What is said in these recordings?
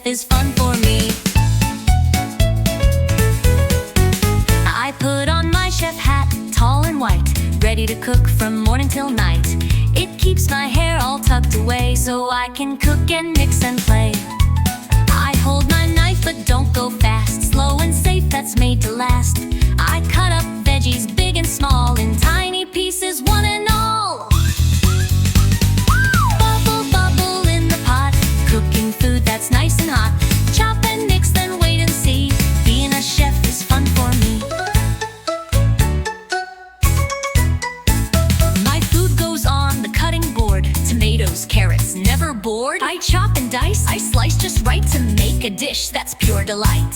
chef is fun for me. I put on my chef hat, tall and white, ready to cook from morning till night. It keeps my hair all tucked away so I can cook and mix and play. I hold my knife but don't go fast, slow and safe, that's made to last. I cut up veggies big and small in tiny pieces, one and all. Bubble, bubble in the pot, cooking food that's nice and hot. Chop and mix, then wait and see. Being a chef is fun for me. My food goes on the cutting board. Tomatoes, carrots, never bored. I chop and dice, I slice just right to make a dish that's pure delight.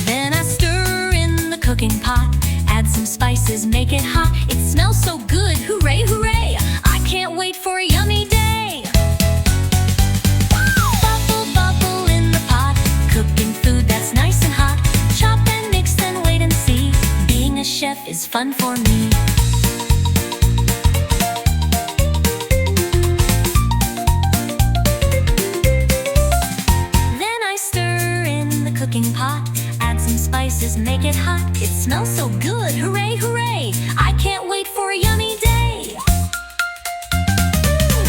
Then I stir in the cooking pot, add some spices, make it hot. It smells so good, hooray, hooray! I can't wait for a yummy day. Bubble, bubble in the pot, cooking food that's nice and hot. Chop and mix, then wait and see. Being a chef is fun for me. Cooking pot, add some spices, make it hot. It smells so good, hooray, hooray! I can't wait for a yummy day.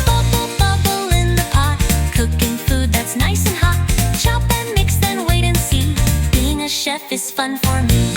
Bubble, bubble in the pot, cooking food that's nice and hot. Chop and mix, then wait and see. Being a chef is fun for me.